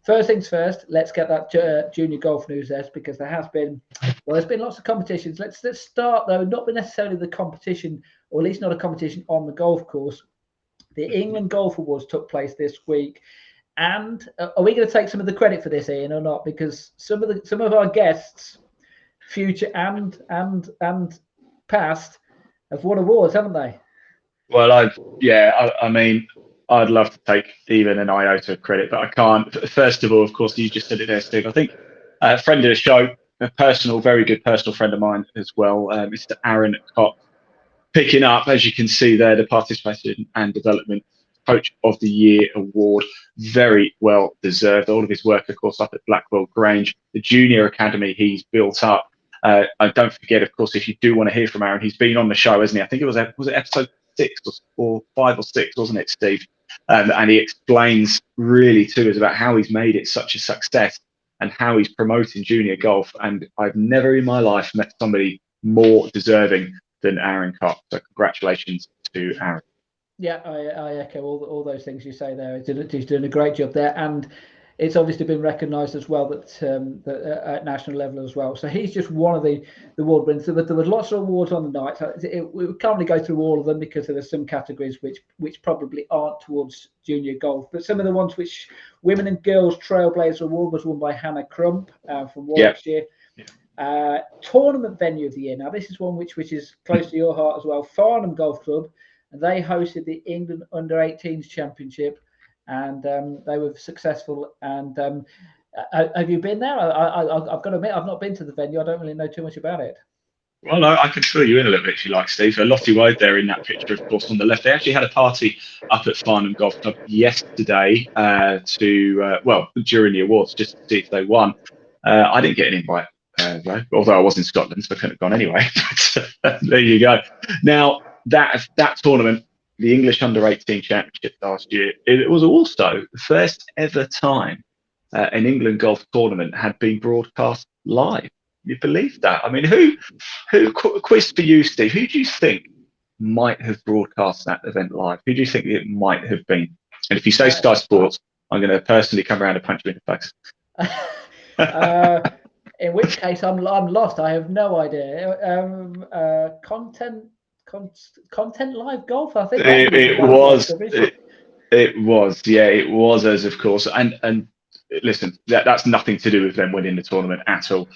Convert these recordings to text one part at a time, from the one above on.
first things first, let's get that junior golf news there, because there's been lots of competitions. Let's start, though, not necessarily the competition, or at least not a competition on the golf course. The England Golf Awards took place this week. And are we going to take some of the credit for this, Ian, or not? Because some of our guests, future and past, have won awards, haven't they? Well, I mean, I'd love to take even an iota of credit, but I can't. First of all, of course, you just said it there, Steve. I think a friend of the show, very good personal friend of mine as well, Mr. Aaron Cox, picking up, as you can see there, the Participation and Development Coach of the Year award. Very well deserved. All of his work, of course, up at Blackwell Grange, the junior academy he's built up. And don't forget, of course, if you do want to hear from Aaron, he's been on the show, hasn't he? I think was it episode 6 or 5 or 6, wasn't it, Steve? And he explains really to us about how he's made it such a success and how he's promoting junior golf. And I've never in my life met somebody more deserving than Aaron Cox. So congratulations to Aaron. Yeah, I echo all those things you say there. He's doing a great job there, and it's obviously been recognised as well that at national level as well. So he's just one of the award winners. There were lots of awards on the night. We can't really go through all of them because there are some categories which probably aren't towards junior golf. But some of the ones which Women and Girls Trailblazer Award was won by Hannah Crump from Warwickshire. Yeah. Tournament venue of the year. Now this is one which is close to your heart as well. Farnham Golf Club, and they hosted the England Under-18s Championship. And they were successful. And have you been there? I've got to admit, I've not been to the venue. I don't really know too much about it. Well, I can fill you in a little bit if you like, Steve. So Lottie Wade there in that picture, of course, on the left. They actually had a party up at Farnham Golf Club yesterday during the awards, just to see if they won. I didn't get an invite, though, although I was in Scotland, so I couldn't have gone anyway. But there you go. Now, that tournament, the English Under-18 Championship last year, it was also the first ever time an England golf tournament had been broadcast live. You believe that? I mean, who quiz for you, Steve? Who do you think might have broadcast that event live? Who do you think it might have been? And if you say Sky Sports, I'm going to personally come around and punch you in the face. In which case, I'm lost. I have no idea. Content Live Golf, I think. It was, yeah, it was us, of course. And listen, that's nothing to do with them winning the tournament at all,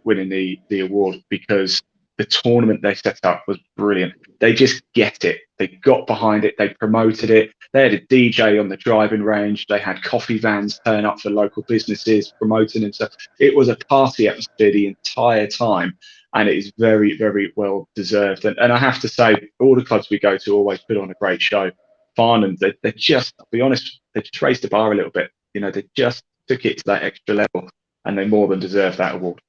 winning the award, because the tournament they set up was brilliant. They just get it. They got behind it. They promoted it. They had a DJ on the driving range. They had coffee vans turn up for local businesses promoting and stuff. It was a party atmosphere the entire time. And it is very, very well deserved. And I have to say, all the clubs we go to always put on a great show. Farnham, they just, to be honest, they just raised the bar a little bit. You know, they just took it to that extra level, and they more than deserve that award.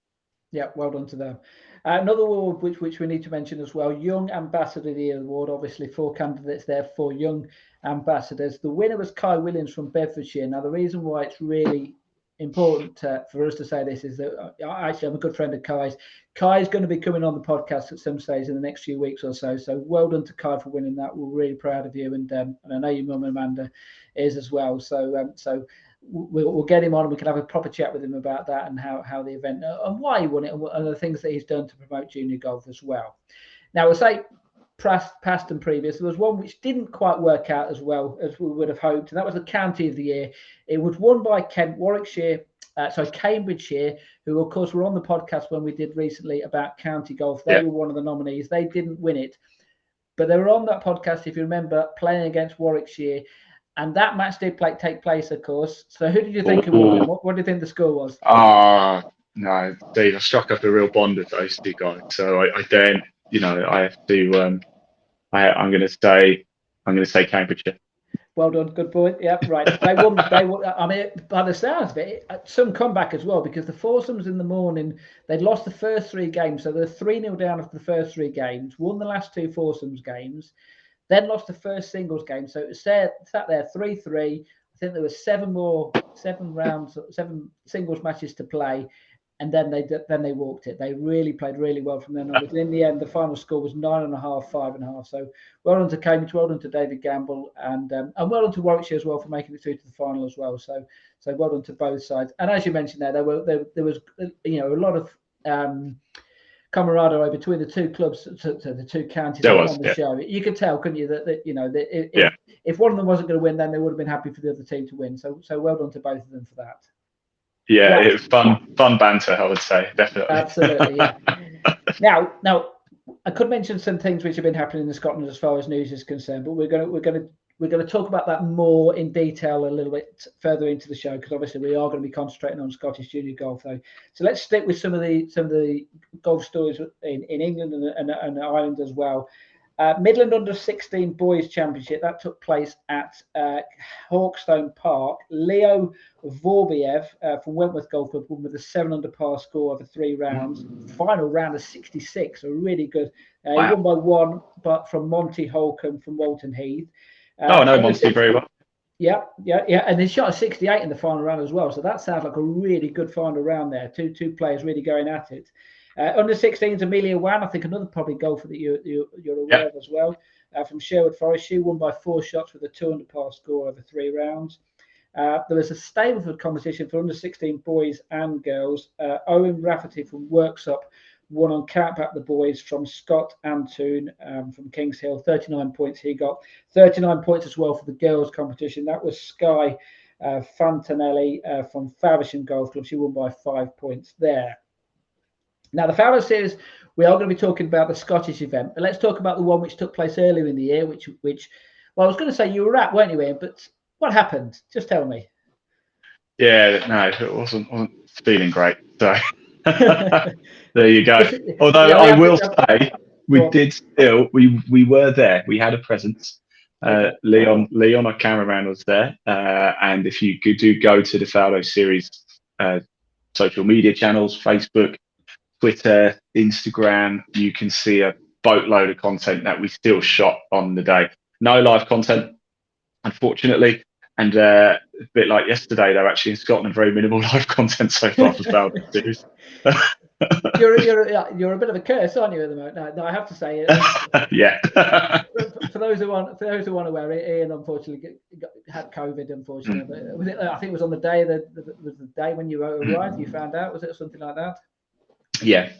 Yeah, well done to them. Another award which we need to mention as well, Young Ambassador of the Year award. Obviously, 4 candidates there for Young Ambassadors. The winner was Kai Williams from Bedfordshire. Now, the reason why it's really important for us to say this is that actually I'm a good friend of Kai's. Kai's going to be coming on the podcast at some stage in the next few weeks or so. So well done to Kai for winning that. We're really proud of you, and I know your mum Amanda is as well. So we'll get him on and we can have a proper chat with him about that and how the event and why he won it and the things that he's done to promote junior golf as well. Now, we'll say past and previous, there was one which didn't quite work out as well as we would have hoped, and that was the County of the Year. It was won by Cambridgeshire, who of course were on the podcast when we did recently about county golf. They were one of the nominees. They didn't win it, but they were on that podcast, if you remember, playing against Warwickshire. And that match did take place, of course. So who did you think it won? What do you think the score was? No, Dave, I struck up a real bond with those two guys. So I don't, I have to. I'm going to say Cambridgeshire. Well done, good point. Yeah, right. They won. I mean, by the sounds of it, some comeback as well, because the foursomes in the morning, they'd lost the first 3 games, so they're 3-0 down after the first 3 games. Won the last 2 foursomes games. Then lost the first singles game. So it was sat there 3-3. I think there were 7 singles matches to play. and then they walked it. They really played really well from then onwards. In the end, the final score was 9.5, 5.5. So well done to Cambridge, well done to David Gamble, and well done to Warwickshire as well for making it through to the final as well. So well done to both sides. And as you mentioned there was a lot of camaraderie between the two clubs, to the two counties on the show. You could tell, couldn't you, that if one of them wasn't going to win, then they would have been happy for the other team to win. So well done to both of them for that. Yeah, it was fun banter, I would say, definitely. Absolutely, yeah. Now, I could mention some things which have been happening in Scotland as far as news is concerned, but we're going to talk about that more in detail a little bit further into the show, because obviously we are going to be concentrating on Scottish junior golf, though. So let's stick with some of the golf stories in England and Ireland as well. Midland Under-16 Boys Championship, that took place at Hawkstone Park. Leo Vorbiev from Wentworth Golf Club won with a 7-under par score over 3 rounds. Final round of 66, so really good. He won by 1, but from Monty Holcomb from Walton Heath. I know Monty very well. Yeah, and he shot a 68 in the final round as well. So that sounds like a really good final round there. Two players really going at it. Under 16s, Amelia Wan, I think another probably golfer that you're aware of as well, from Sherwood Forest. She won by 4 shots with a 2-under par score over 3 rounds. There was a Stableford competition for under 16 boys and girls. Owen Rafferty from Worksop won on cap at the boys from Scott Antoon from Kings Hill. 39 points he got. 39 points as well for the girls competition. That was Sky Fantanelli from Faversham Golf Club. She won by 5 points there. Now, the Fowler Series, we are going to be talking about the Scottish event, but let's talk about the one which took place earlier in the year, which well, I was going to say you were at, weren't you, Ian? But what happened? Just tell me. Yeah, no, it wasn't feeling great. So there you go. Although I will say, we were there. We had a presence. Leon, our cameraman, was there. And if you do go to the Fowler Series social media channels, Facebook, Twitter, Instagram, you can see a boatload of content that we still shot on the day. No live content, unfortunately, and a bit like yesterday, though, actually in Scotland, very minimal live content so far for Fowler Series. You're a bit of a curse, aren't you, at the moment? No, I have to say. Yeah. For those who aren't aware, Ian unfortunately had COVID. Unfortunately, I think it was on the day the day when you arrived. You found out, was it something like that? Yeah.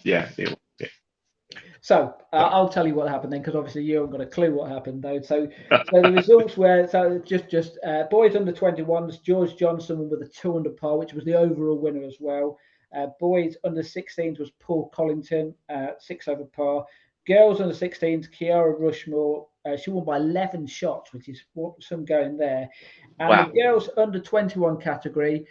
So I'll tell you what happened then, because obviously you haven't got a clue what happened though. So the results were just boys under 21s. George Johnson with a 2-under par, which was the overall winner as well. Boys under 16s was Paul Collington, 6 over par. Girls under 16s, Kiara Rushmore, she won by 11 shots, which is some going there. And the girls under 21 category,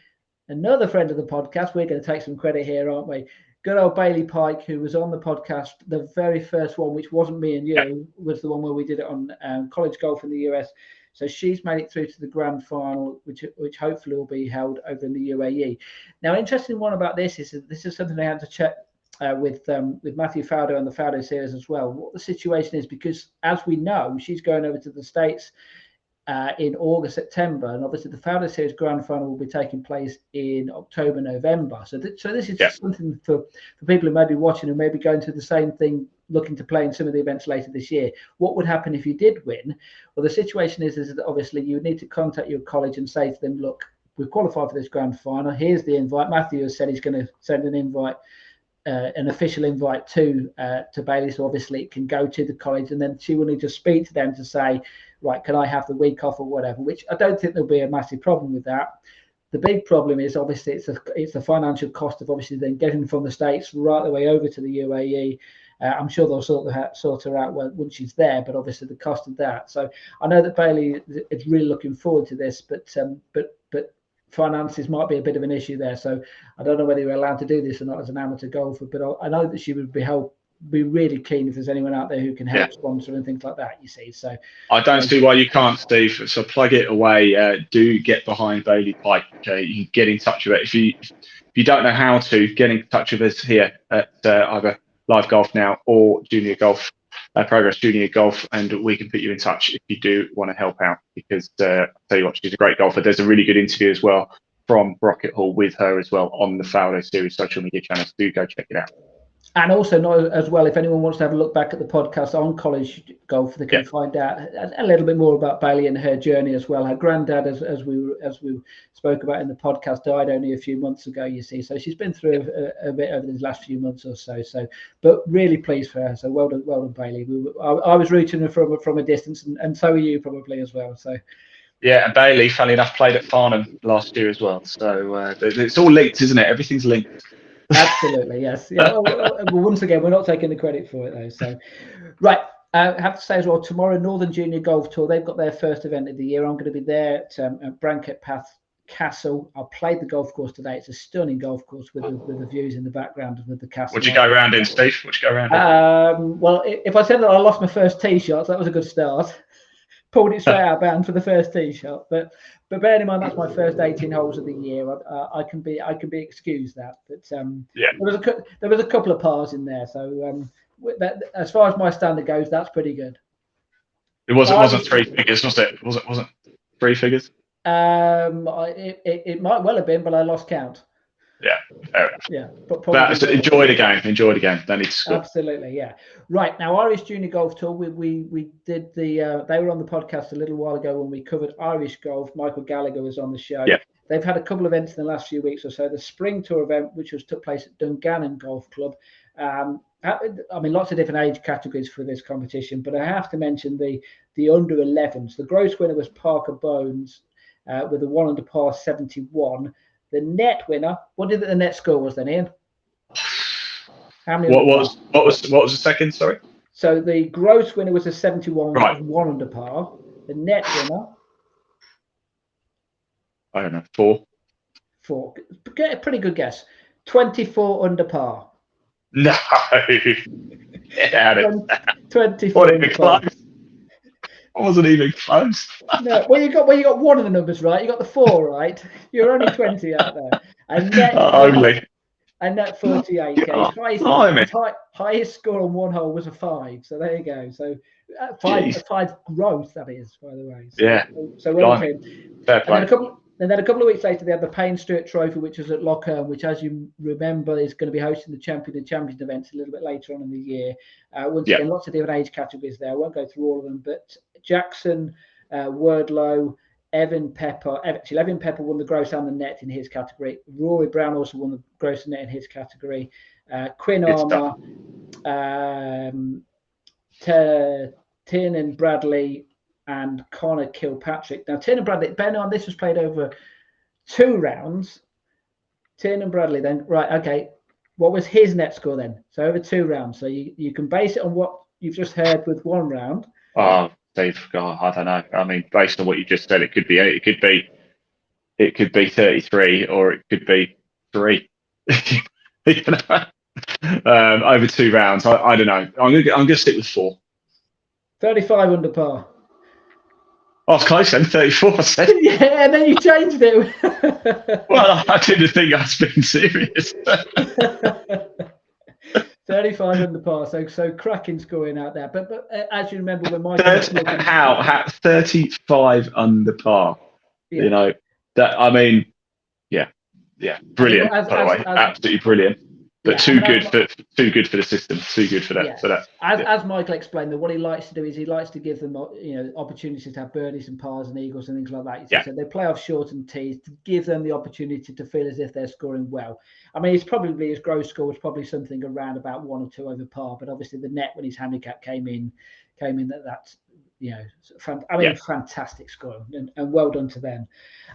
another friend of the podcast, we're going to take some credit here, aren't we? Good old Bailey Pike, who was on the podcast, the very first one, which wasn't me and you, was the one where we did it on college golf in the US. So she's made it through to the grand final, which hopefully will be held over in the UAE. Now, interesting one about this is that this is something I had to check with Matthew Fowler and the Fowler Series as well, what the situation is, because as we know, she's going over to the States in August, September, and obviously the Fowler Series Grand Final will be taking place in October, November. So this is just something for people who may be watching and maybe going through the same thing, looking to play in some of the events later this year. What would happen if you did win? Well, the situation is that obviously you would need to contact your college and say to them, look, we've qualified for this Grand Final. Here's the invite. Matthew has said he's going to send an invite, an official invite to Bailey, so obviously it can go to the college, and then she will need to speak to them to say, right, can I have the week off or whatever, which I don't think there'll be a massive problem with that. The big problem is obviously it's the financial cost of obviously then getting from the States right the way over to the UAE. I'm sure they'll sort her out once she's there, but obviously the cost of that. So I know that Bailey is really looking forward to this, but finances might be a bit of an issue there. So I don't know whether you're allowed to do this or not as an amateur golfer, but I know that she would be really keen if there's anyone out there who can help sponsor and things like that, you see. So I don't see why you can't, Steve. So plug it away. Do get behind Bailey Pike. You can get in touch with it. If you don't know how to, get in touch with us here at either Live Golf Now or Junior Golf, Progress Junior Golf, and we can put you in touch if you do want to help out, because I'll tell you what, she's a great golfer. There's a really good interview as well from Rocket Hall with her as well on the Fowler Series social media channels. Do go check it out. And also, not as well, if anyone wants to have a look back at the podcast on college golf, they can find out a little bit more about Bailey and her journey as well. Her granddad, as we spoke about in the podcast, died only a few months ago. You see, so she's been through a bit over these last few months or so. But really pleased for her. So well done, Bailey. I was rooting her from a distance, and so are you probably as well. So. Yeah, and Bailey, funny enough, played at Farnham last year as well. So it's all linked, isn't it? Everything's linked. Absolutely, yes. Yeah. Well, once again, we're not taking the credit for it though. So, right. I have to say as well, tomorrow, Northern Junior Golf Tour, they've got their first event of the year. I'm going to be there at Branket Path Castle. I played the golf course today. It's a stunning golf course with the views in the background and with the castle. What'd you go around in, Steve? What'd you go around in? Well, if I said that I lost my first tee shot, that was a good start. Pulled it straight out of bounds for the first tee shot, but bearing in mind that's my first 18 holes of the year, I can be excused that. But there was a couple of pars in there, so as far as my standard goes, that's pretty good. It wasn't 3 figures, was it? Wasn't 3 figures? It might well have been, but I lost count. Yeah, fair enough. Yeah, but enjoy the game. Enjoy the game. Don't need to score. Absolutely, yeah. Right now, Irish Junior Golf Tour. We did the. They were on the podcast a little while ago when we covered Irish golf. Michael Gallagher was on the show. Yeah. They've had a couple of events in the last few weeks or so. The Spring Tour event, which took place at Dungannon Golf Club. I mean, lots of different age categories for this competition, but I have to mention the under 11s. The gross winner was Parker Bones with a 1 under par 71. The net winner. What did the net score was then, Ian? How many? What was the second? Sorry. So the gross winner was a 71, right. 1 under par. The net winner. I don't know. 4. Get a pretty good guess. 24 under par. No. Get out of it. 24 under par. Close. I wasn't even close. No, well, you got one of the numbers right. You got the 4 right. You're only 20 out there. And net only. And net 48. Highest score on one hole was a 5. So there you go. So 5 gross, that is, by the way. So, yeah. So well done. Fair play. And then a couple of weeks later, they had the Payne Stewart Trophy, which was at Lochern, which, as you remember, is going to be hosting the Champion and Champion events a little bit later on in the year. Once again, lots of different age categories there. I won't go through all of them, but Jackson, Wardlow, Evan Pepper. Actually, Evan Pepper won the gross and the net in his category. Rory Brown also won the gross and net in his category. Quinn Armour, Tiernan Bradley, and Connor Kilpatrick. Now, Tiernan Bradley, bear in mind this was played over 2 rounds. Tiernan Bradley then, right, okay. What was his net score then? So over 2 rounds. So you can base it on what you've just heard with 1 round. Oh, Dave, God, I don't know. I mean, based on what you just said, it could be 33 or it could be 3. Over 2 rounds. I don't know. I'm gonna stick with 4. 35 under par. Oh, it's close then, 34%. Yeah, and then you changed it. Well, I didn't think I was being serious. 35 under par, so cracking scoring out there. But as you remember when Mike... How 35 under par? Yeah. You know, that, I mean, yeah, brilliant, by the way, absolutely brilliant. But too good for the system. Too good for that. Yeah. For that. As Michael explained, that what he likes to do is he likes to give them, opportunities to have birdies and pars and eagles and things like that. Yeah. So they play off shortened tees to give them the opportunity to feel as if they're scoring well. I mean, his gross score was probably something around about 1 or 2 over par, but obviously the net when his handicap came in that's fantastic score and well done to them.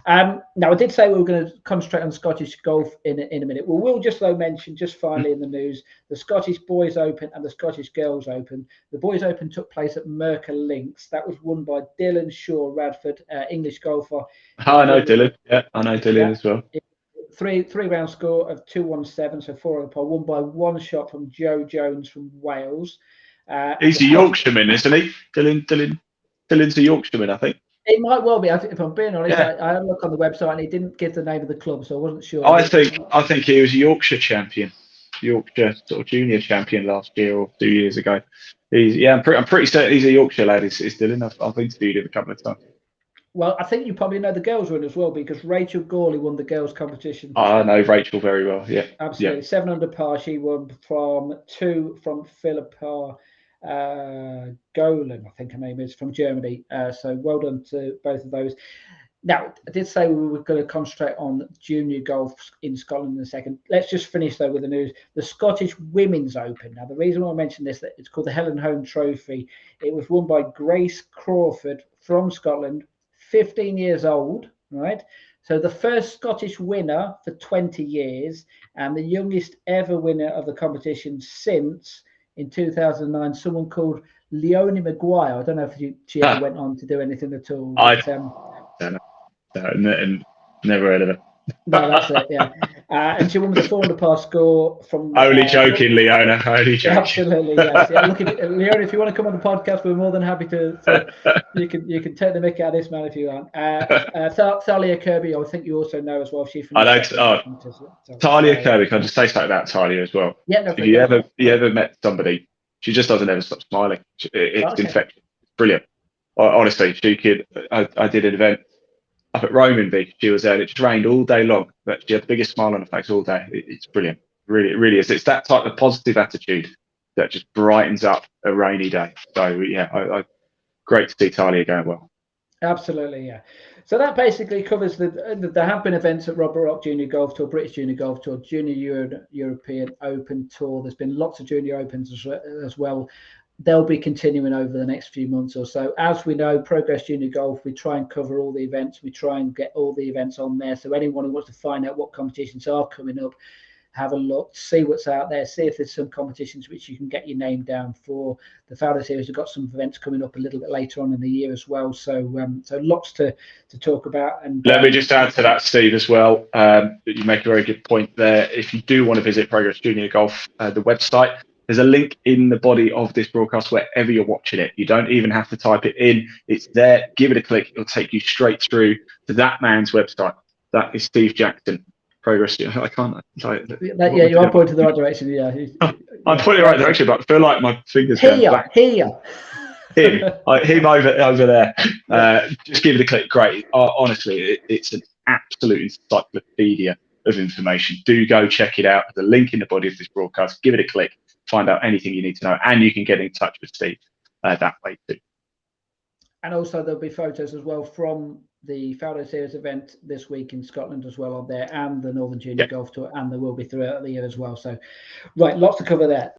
Now, I did say we were going to concentrate on Scottish golf in a minute. Well, we'll just mention, just finally in the news, the Scottish Boys Open and the Scottish Girls Open. The Boys Open took place at Mercer Links. That was won by Dylan Shaw Radford, English golfer. I know Dylan. Yeah, I know Dylan as well. 3-round score of 217, so 4 over par, won by 1 shot from Joe Jones from Wales. He's a Yorkshireman, isn't he? Dylan's a Yorkshireman, I think. It might well be. If I'm being honest, I had a look on the website and he didn't give the name of the club, so I wasn't sure. I think he was a Yorkshire champion, Yorkshire sort of junior champion last year or 2 years ago. I'm pretty certain he's a Yorkshire lad. Is Dylan? I've interviewed him a couple of times. Well, I think you probably know the girls run as well, because Rachel Gawley won the girls competition. I know Rachel very well. Yeah, Absolutely. yeah. 700 par. She won from Philippa Golan, I think her name is, from Germany. So well done to both of those. Now, I did say we were going to concentrate on junior golf in Scotland in a second. Let's just finish, though, with the news. The Scottish Women's Open. Now, the reason why I mentioned this, that it's called the Helen Home Trophy. It was won by Grace Crawford from Scotland, 15 years old, right? So the first Scottish winner for 20 years, and the youngest ever winner of the competition since, in 2009, someone called Leonie Maguire. I don't know if she ever went on to do anything at all. But, never heard of her. No, that's it. Yeah, and she won with a 400 par score from. Only joking, Leona. Only joking. Absolutely, yes. Yeah, look, Leona, if you want to come on the podcast, we're more than happy to you can take the mick out of this man if you want. Thalia Kirby, I think you also know as well. She's from. I know. Talia Kirby. Can I just say something about Talia as well? Yeah, no, if you ever met somebody, she just doesn't ever stop smiling. It's infectious. Brilliant. Honestly, she could. I did an event up at Romanby. She was there, and it just rained all day long, but she had the biggest smile on her face all day. It's brilliant. Really, it really is. It's that type of positive attitude that just brightens up a rainy day. So yeah, great to see Talia going well. Absolutely, yeah. So that basically covers there have been events at Robert Rock Junior Golf Tour, British Junior Golf Tour, Junior European Open Tour. There's been lots of Junior Opens as well. They'll be continuing over the next few months or so. As we know, Progress Junior Golf, we try and cover all the events. We try and get all the events on there. So anyone who wants to find out what competitions are coming up, have a look, see what's out there, see if there's some competitions which you can get your name down for. The Founder Series, we've got some events coming up a little bit later on in the year as well. So lots to talk about. And let me just add to that, Steve, as well. You make a very good point there. If you do want to visit Progress Junior Golf, the website, there's a link in the body of this broadcast wherever you're watching it. You don't even have to type it in. It's there. Give it a click. It'll take you straight through to that man's website. That is Steve Jackson. Progress. I can't. Yeah, you are pointing the right direction. Yeah, I'm pointing the right direction, but I feel like my fingers here. Him over there. Just give it a click. Great. Honestly, it's an absolute encyclopedia of information. Do go check it out. The link in the body of this broadcast. Give it a click. Find out anything you need to know, and you can get in touch with Steve that way too. And also there'll be photos as well from the Founder Series event this week in Scotland as well on there, and the Northern Junior Golf Tour, and there will be throughout the year as well. So, right, lots to cover there.